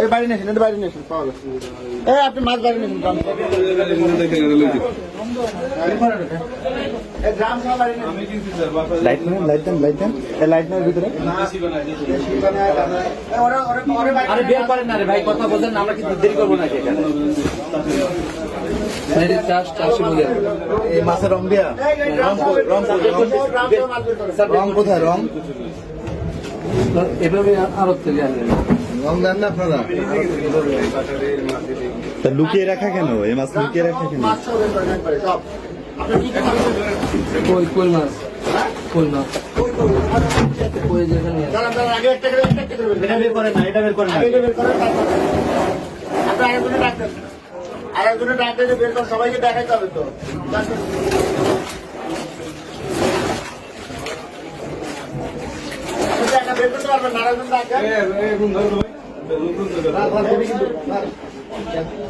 এই বাড়ি নিয়েছেন, এটা বাড়ি নিয়েছেন, পাওয়া গেছে। এই আপনি মাছ বাড়ি নিয়েছেন, বের করেন না রে ভাই, কথা বলছেন, আমরা কিন্তু দেরি করবো না এখানে। মাছের রং দিয়া রং কোথায়? রং এভাবে আরো থেকে আনলেন রং দেন না আপনারা? লুকিয়ে রাখা কেন? এই মাছ লুকিয়ে রাখা কেন? কই কই মাছ, কই মাছ, কই যেখানে আগে একটা করে এটা বের করেন না, এটা বের করেন না, এটা বের করেন। আপনি আরেকজনে ডাকতেন, আরেকজনে ডাকতে যে বের করেন, সবাইকে দেখাইতে হবে তো। বের করতে পারবেন না, আরেকজন ডাকেন।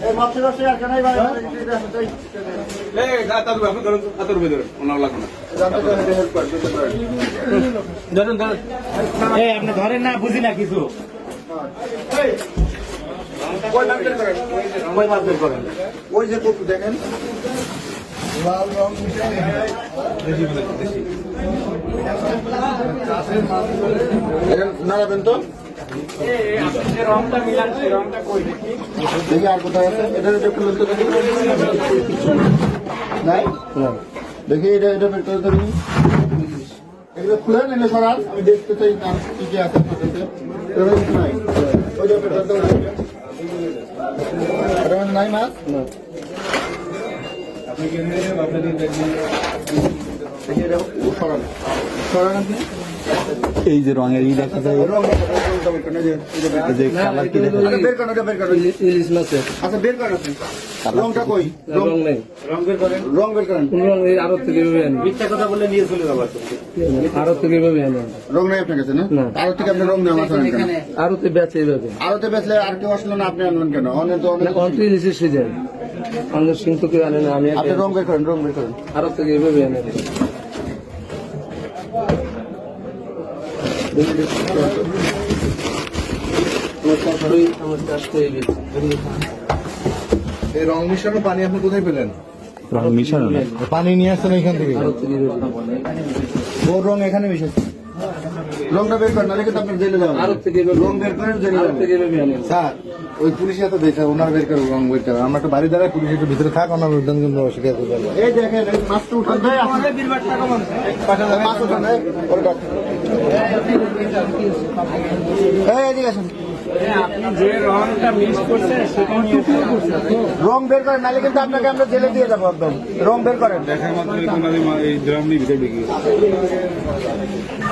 এই মাছের রসে আর কেনাই ভাই আপনি ধরেন না, বুঝি না কিছু। ওই যে কপু দেখেন, লাল রং নাড়াবেন তো। রংটা মিলান, সেই রংটা কই দেখি। দেখি আর কোথায় আছে, এটা খুলুন তো দেখি। নাই দেখি, এটা বের করে ধরি। এগুলো খুলে নিলে সরান, আমি দেখতে চাই কি কি আছে। নাই ওইটা বের করতে নাই মাছ। দেখি এটা সরান, সরান আপনি। এই যে রঙের ই দেখা যায়, ইলিশ মাছের আচ্ছা বের করেন আপনি। রংটা কই? রং নেই, রং বের করেন, রং বের করেন। কোন রং? এই আরো থেকে এভাবে আনি, মিথ্যা কথা বললে নিয়ে চলে যাবো। আরো থেকে এভাবে আনি। রং নেই আপনার কাছে? না, আরো থেকে আপনি রং নেওয়া আছেন কেন? আরোতে বেচে এইভাবে। আরোতে বেচলে আর কেউ আসলো না, আপনি আনলেন কেন? অনেক তো অনেক। অন্ত ইলিশের সিজন, অন্য সিং তো কেউ আনে না। আমি আপনি রং বের করেন, রং বের করেন। আরো থেকে এভাবে আনে। আমার চাষ হয়ে গেছে। এই রং মিশানো পানি আপনি কোথায় পেলেন? রং মিশানো না, পানি নিয়ে আসছেন এখান থেকে? আরো থেকে ওর রং এখানে মিশেছে। রংটা বের করেন, নাহলে কিন্তু আপনার জেলে যাবেন। আরো থেকে রং বের করেন, জেলে আরো যাবেন। থেকে এভাবে আনে। স্যার ওই পুলিশ এত দেখে ওনার বের করে রং বের করে, আমরা একটু বাড়ি দাঁড়ায়, পুলিশ একটু ভিতরে থাক, ওনার উদ্যান কিন্তু অস্বীকার করতে পারবো। এই দেখেন, এই মাছটা উঠান দেয়, মাছ উঠান দেয়। এই এদিকে আসেন। আপনি যে রংটা মিক্স করছেন সেটা নিয়ে রং বের করেন, নাহলে কিন্তু আপনাকে আমরা জেলে দিয়ে যাবো একদম। রং বের করেন।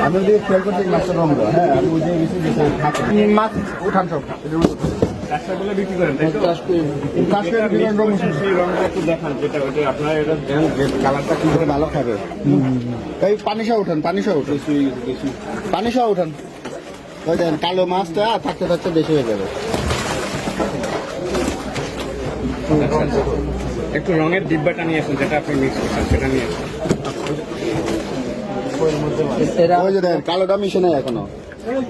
আমি ওদিকে খেয়াল করছি মাছটা রং দেওয়া। হ্যাঁ, আমি ওদিকে গেছি, মাছ উঠান সব এটার মধ্যে। কাঁচটাগুলো বিক্রি করেন, তাই তো? কাজ করে বিক্রি করেন, রং মিশানো। সেই রংটা একটু দেখান, যেটা ওইটা আপনারা এটা দেন, যে কালারটা কি করে ভালো খাবে। এই পানি সহ উঠান, পানি সহ উঠান, পানি সহ উঠান। ওই দেখেন কালো মাছটা থাকতে থাকতে বেশি হয়ে যাবে। একটু রঙের ডিব্বাটা নিয়ে আসুন, যেটা আপনি মিক্স করছেন সেটা নিয়ে আসুন। ওই যে দেখেন কালোটা মিশে নাই এখনো।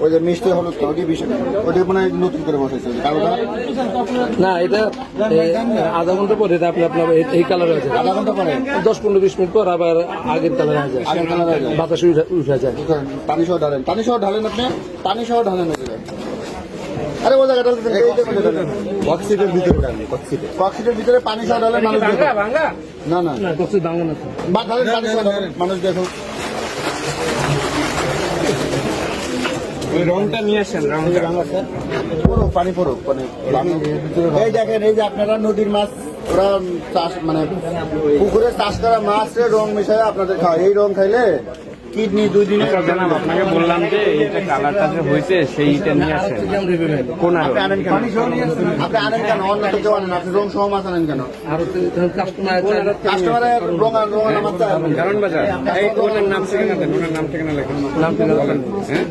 ওই যে মিষ্টি হলুদ ওটি মিশে, ওটি মনে হয় নতুন করে বসেছে কালোটা। না, এটা আধা ঘন্টা পরে এটা আপনার এই কালার আছে। আধা ঘন্টা পরে 10-15-20 মিনিট পর আবার আগের কালার আছে, আগের কালার হয়ে যায়। বাতাসে উঠে যায়। পানি সহ ঢালেন, পানি সহ ঢালেন, আপনি পানি সহ ঢালেন। আরে ও জায়গাটা কক্সিটের ভিতরে ঢালেন, কক্সিটের ভিতরে পানি সহ ঢালেন। মানুষ দেখো না, না না, কত দাঙ্গা না বা ঢালেন, পানি সহ ঢালেন, মানুষ দেখো। ওই রংটা নিয়ে আসেন, রংটা। পড়ুক, পানি পড়ুক, মানে এই দেখেন, এই যে আপনারা নদীর মাছ, ওরা চাষ মানে পুকুরে চাষ করা মাছের রং মিশায় আপনাদের খাওয়া। এই রং খাইলে কিডনি 2 দিনে। জানাব, আপনাকে বললাম যে এইটা কালারটা যে হয়েছে সেইটা নিয়ে আসেন। কোন আপনি আনেন কেন? আপনি আনেন কেন? অন্য তো কেউ আনেন, আপনি রং সহ মাছ আনেন কেন? কাস্টমারের রং মাছ কারণ বাজার এই ওনার নাম ঠিকানা দেন, ওনার নাম ঠিকানা লেখেন। হ্যাঁ,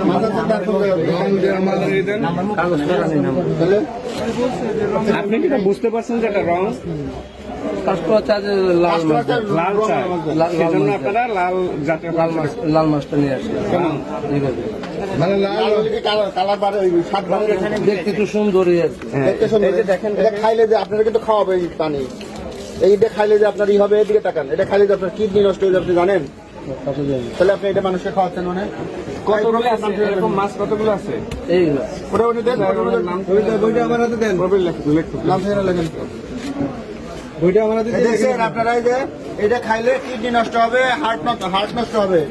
মাছের রং দিয়ে আমাদের এই দেন। তাহলে আপনি কি এটা বুঝতে পারছেন যে এটা রং? কাস্টমার চায় যে লাল মাছ দেন। লাল চাই লাল সেজন্য মাছ আপনারা লাল জাতীয় লাল মাছটা নিয়ে আসি এইভাবে লাল হলে কি কালার বাড়ে, ওই স্বাদ বাড়ে এখানে। দেখতে একটু সুন্দরই আছে। দেখতে সুন্দর। এটা খাইলে যে আপনারা কিন্তু খাওয়াবে এই পানি, এইটা খাইলে যে আপনার ই হবে, এদিকে তাকান, এটা খাইলে যে আপনার কিডনি নষ্ট হয়ে যাবে, আপনি জানেন? তাহলে আপনি এটা মানুষকে খাওয়াচ্ছেন মানে কতগুলো আছে এরকম মাছ কতগুলো আছে এইগুলো মোটামুটি দেন, বইটা আমার হাতে দেন, নাম ঠিকানা লেখেন। বইটা আমার হাতে দেখছেন আপনারা, এই যে এটা খাইলে কিডনি নষ্ট হবে, হার্ট নষ্ট হবে।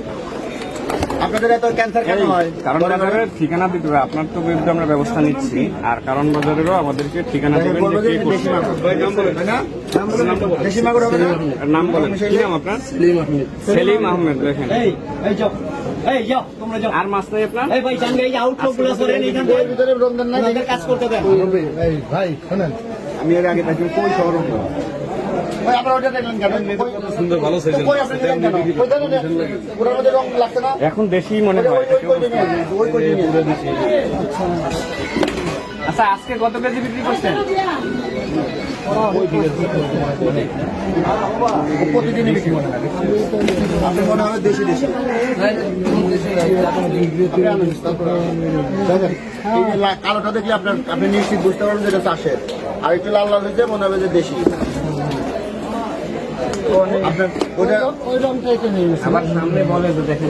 আপনাদের এত ক্যান্সার কেন হয়? কারণ বাজারের ঠিকানা দিতে হবে, আপনার তো বিরুদ্ধে আমরা ব্যবস্থা নিচ্ছি, আর কারণ বাজারেরও আমাদেরকে ঠিকানা দেবেন যে কে করছে। দেশি মাগুর হবে না? আর নাম বলেন, কি নাম আপনার? সেলিম আহমেদ। সেলিম আহমেদ। দেখেন এই যাও তোমরা যাও। আর মাছ নাই আপনার? এই ভাই জানগে এই আউটফ্লো গুলো করেন এইখান এর ভিতরে রমজান নাই, থেকে কাজ করতে দেন। ভাই শোনেন, আমি এর আগে থাকি কই শহর ভাই, আপনারা ওটা দেখলেন কেন? সুন্দর ভালো সাইজ কই আপনি দেখলেন কেন? ওই দেখেন পুরোর মধ্যে রং লাগছে না? এখন দেশি মনে হয়। ওই কই নিয়ে আচ্ছা, আজকে কত কেজি বিক্রি করছেন? প্রতিদিনই বিক্রি করেন। আপনি মনে হয় দেশি দেশি দেখেন, এই যে কালোটা দেখলে আপনি নিশ্চিত বুঝতে পারবেন যে এটা চাষের, আর একটু লাল লাল হয়েছে মনে হবে যে দেশি। আপনার ওটা ওই রংটা একটু নিয়ে আমার সামনে বলে তো দেখেন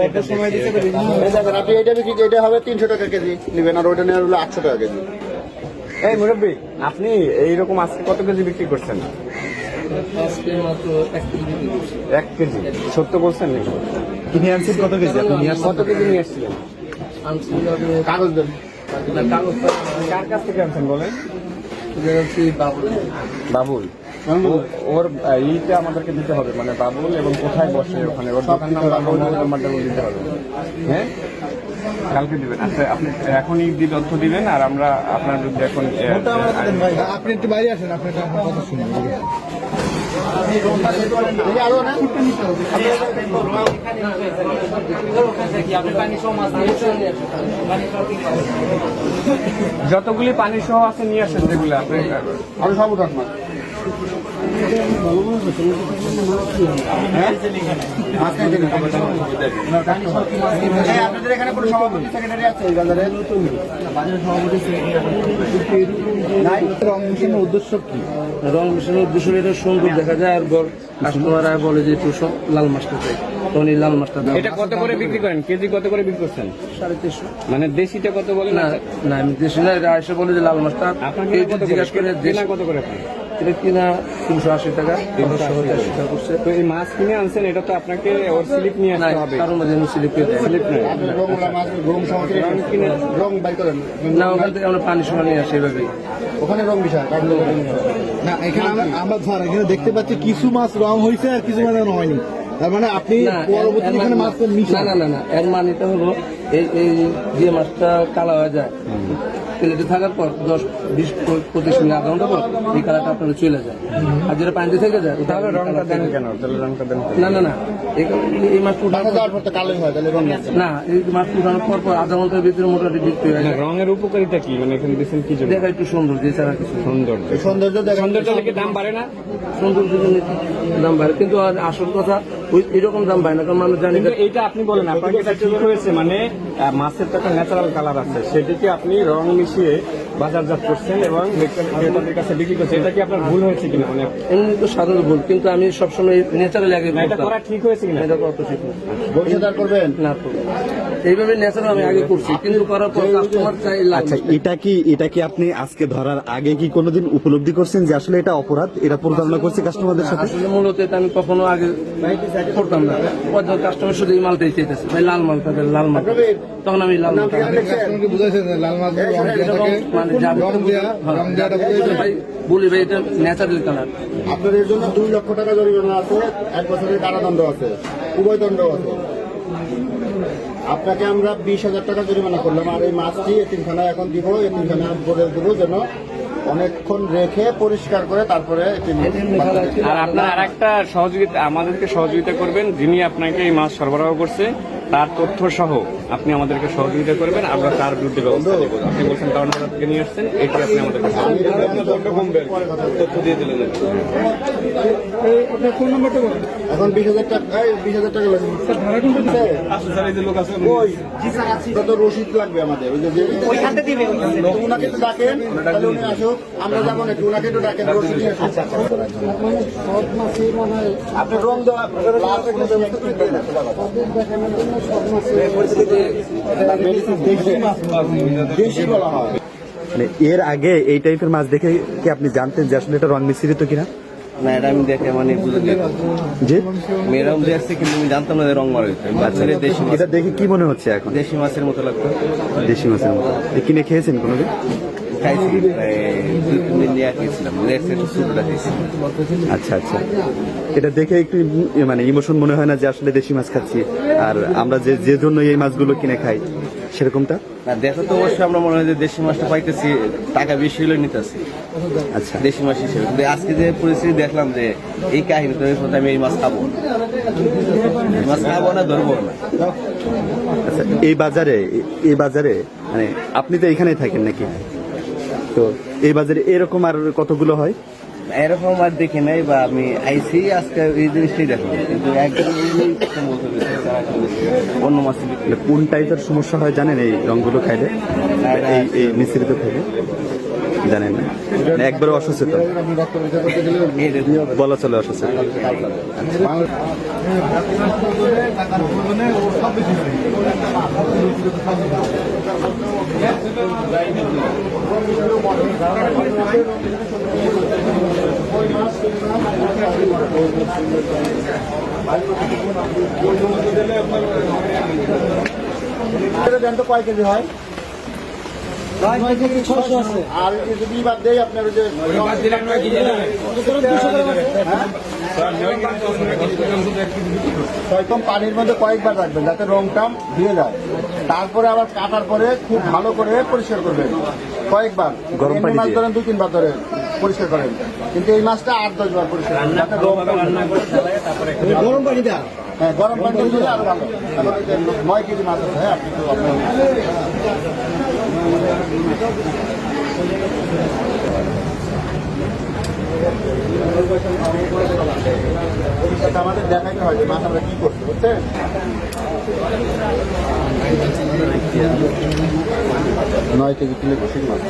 এটা সময় দিতে দেখেন, আপনি এটা বিক্রি, এটা হবে 300 টাকা কেজি নেবেন, আর ওইটা নেওয়া হলো 800 টাকা কেজি। এই মুরব্বী, আপনি এইরকম আজকে কত কেজি বিক্রি করছেন? আজকে মাত্র 1 কেজি বিক্রি করছি। 1 কেজি। সত্য বলছেন নাকি? কিনে আনছেন কত কেজি আপনি নিয়ে আসছেন? কত কেজি নিয়ে আসছিলেন? আনছি আপনি কাগজ দেন। না কাগজ কার কাছ থেকে আনছেন বলেন? যাচ্ছি বাবুল। বাবুল। ওর এইটা আমাদেরকে দিতে হবে, মানে বাবুল এবং কোথায় বসে ওখানে, ওর দোকান নাম্বার মোবাইল নাম্বারটা দিতে হবে। হ্যাঁ, কালকে দিবেন। আচ্ছা, আপনি এখনই তথ্য দিবেন, আর আমরা আপনার বিরুদ্ধে এখন আপনি একটু বাইরে আসেন, আপনার কথা শুনুন। আরো না যতগুলি পানি সহ আছে নিয়ে আসেন, যেগুলো আপনি আরো সব উঠান না। আপনাদের এখানে কোনো সভাপতি সেক্রেটারি আছে এই বাজারে? নাই। রং মিশনের উদ্দেশ্য কি? রং মিশানোর উদ্দেশ্য এটা সুন্দর দেখা যায়, আর কাস্টমাররা বলে যে একটু লাল মাছটা চাই, তখন এই লাল মাছটা দাম এটা কত করে বিক্রি করেন? কেজি কত করে বিক্রি করছেন? 350। মানে দেশিটা কত বলেন? না না, আমি দেশি না, এটা এসে বলে যে লাল মাছটা আপনাকে কেজি কত করে জিজ্ঞাসা করে দেশ কত করে আপনি? এটা কিনা 380 টাকা, 380 টাকা করছে। তো এই মাছ কিনে আনছেন, এটা তো আপনাকে ওর স্লিপ নিয়ে না আসতে হবে। কারণ মধ্যে স্লিপ স্লিপ নেই। রং সহকারে রং বাই করেন না, ওখান থেকে আমরা পানি সময় নিয়ে আসি এভাবেই। ওখানে রং বিষয় না, এখানে আমরা স্যার এখানে দেখতে পাচ্ছি কিছু মাছ রং হয়েছে আর কিছু মাছ রং হয়নি। তার মানে আপনি না, পরবর্তী এখানে মাছ মিশান। না, এর মানেটা হলো এই যে মাছটা কালা হয়ে যায়, প্লেটে থাকার পর 10-20-25 মিনিট আধা ঘন্টা পর এই কালারটা আপনার চলে যায়, আর যেটা পানিতে থেকে যায় ওটা তাহলে রংটা দেন কেন? তাহলে রংটা দেন কেন? না, এই মাছ উঠানোর যাওয়ার পর তো কালোই হয়, তাহলে রং আছে। না, এই মাছ উঠানোর পর আধা ঘন্টার ভিতরে মোটামুটি বিক্রি হয়ে যায়। রঙের উপকারিতা কি? মানে এখানে দিচ্ছেন কি জন্য? দেখা একটু সুন্দর, যে ছাড়া কিছু সৌন্দর্য। এই সৌন্দর্য দেখেন। সৌন্দর্য থেকে দাম বাড়ে না? সৌন্দর্য দাম বাড়ে, কিন্তু আর আসল কথা ওই এরকম দাম বাড়ে না, কারণ মানুষ জানি কিন্তু এইটা আপনি বলেন, আপনাকে এটা ঠিক হয়েছে, মানে মাছের তো একটা ন্যাচারাল কালার আছে, সেটিকে আপনি রং মিশিয়ে বাজারজাত করছেন এবং ক্রেতাদের কাছে বিক্রি করছেন, এটা কি আপনার ভুল হয়েছে কিনা? মানে এমনি তো সাধারণ ভুল, কিন্তু আমি সবসময় ন্যাচারাল আগে এটা করা ঠিক হয়েছে কিনা? এটা কত ঠিক না। বংশীদার করবেন না তো এইভাবে ন্যাচারাল আমি আগে করছি, কিন্তু করার পর কাস্টমার চাই লাভ। আচ্ছা, এটা কি আপনি আজকে ধরার আগে কি কোনোদিন উপলব্ধি করছেন যে আসলে এটা অপরাধ, এটা প্রতারণা করছে কাস্টমারদের সাথে? আসলে মূলত এটা আমি কখনো আগে করতাম না, কাস্টমার শুধু এই মালটাই চাইতেছে, ভাই লাল মালটা দেন, লাল মালটা দেন। তখন আমি লাল মালটা আপনাকে বুঝাইছেন যে লাল মাছ মানে যাবে রং দেওয়াটা বুঝাইছেন। ভাই বলি ভাই এটা ন্যাচারাল কালার। আপনাদের জন্য 2 লক্ষ টাকা জরিমানা আছে, 1 বছরের কারাদণ্ড আছে, উভয়দণ্ড আছে। আপনাকে আমরা 20,000 টাকা জরিমানা করলাম, আর এই মাছটি এতিমখানায় এখন দিব, এতিমখানায় বলে দেবো যেন অনেকক্ষণ রেখে পরিষ্কার করে তারপরে আর আপনার আর একটা সহযোগিতা, আমাদেরকে সহযোগিতা করবেন, যিনি আপনাকে এই মাছ সরবরাহ করছে তার তথ্য সহ আপনি আমাদেরকে সহযোগিতা করবেন, আমরা তার বিরুদ্ধে ব্যবস্থা নেব। আপনি বলছেন কারণ থেকে নিয়ে আসছেন, এটি আপনি আমাদেরকে তথ্য দিয়ে দিলেন। এখন 20,000 টাকা 20,000 টাকা লাগবে ওই যত রসিদ লাগবে আমাদের ওই যে ওনাকে একটু ডাকেন, তাহলে উনি আসুক, আমরা যাবো না, একটু ওনাকে একটু ডাকেন, রসিদ নিয়ে আসুক। আপনি রং দেওয়া দেশি বলা হয়। মানে এর আগে এই টাইপের মাছ দেখে কি আপনি জানতেন যে আসলে এটা রং মিশ্রিত কিনা? না, এটা আমি দেখে মানে বুঝে গেলাম যে মেয়েরাম দেখছে, কিন্তু আমি জানতাম না যে রং মারা হয়েছে। বাচ্চাদের দেশি মাছ, এটা দেখে কি মনে হচ্ছে এখন? দেশি মাছের মতো লাগতো। দেশি মাছের মতো। এ কিনে খেয়েছেন কোনোদিন? খাইছি, 2-3 দিন নিয়ে খেয়েছিলাম, দেখছি একটু ছোটটা খেয়েছি। আচ্ছা আচ্ছা, এটা দেখে একটু মানে ইমোশন মনে হয় না যে আসলে দেশি মাছ খাচ্ছি, আর আমরা যে জন্য এই মাছগুলো কিনে খাই সেরকমটা? না, দেখো তো অবশ্যই আমরা মনে হয় যে দেশি মাছটা পাইতেছি, টাকা বেশি হলে নিতেছি আচ্ছা দেশি মাছ হিসেবে। কিন্তু আজকে যে পরিস্থিতি দেখলাম যে এই কাহিনী তৈরি করতে, আমি এই মাছ খাবো না, এই মাছ খাবো না, ধরবো না। আচ্ছা, এই বাজারে মানে আপনি তো এখানেই থাকেন নাকি? তো এই বাজারে এরকম আর কতগুলো হয়? এরকম আর দেখি নাই, বা আমি আইসি আজকে এই জিনিসটাই দেখলাম, কিন্তু একদম অন্য মাছ মানে কোন টাইপের সমস্যা হয় জানেন এই রংগুলো খাইলে, এই মিশ্রিত খাইলে? জানেন না, মানে একবারে অসচেতন বলা চলে, অসচেতন। দেন তো কয় কেজি হয়? 9 কেজি 600 আছে। আর যদি বাদ দেই আপনার ওই যে একদম পানির মধ্যে কয়েকবার রাখবেন যাতে রংটা ধুয়ে যায়, তারপরে আবার কাটার পরে খুব ভালো করে পরিষ্কার করবেন কয়েকবার। গরম পানি মাছ দিয়ে? ধরেন 2-3 বার ধরে পরিষ্কার করেন, কিন্তু এই মাছটা 8-10 বার পরিষ্কার করেন যাতে রংটা গরম পানি দেওয়া হ্যাঁ গরম পানি দিলে আরো ভালো। এখন ওই যে 9 কেজি মাছ আছে, হ্যাঁ আপনি তো আমাদের দেখাইতে হয় যে মাছ আমরা কি করছি, বুঝছেন? 9 কেজি কিলো মাছ।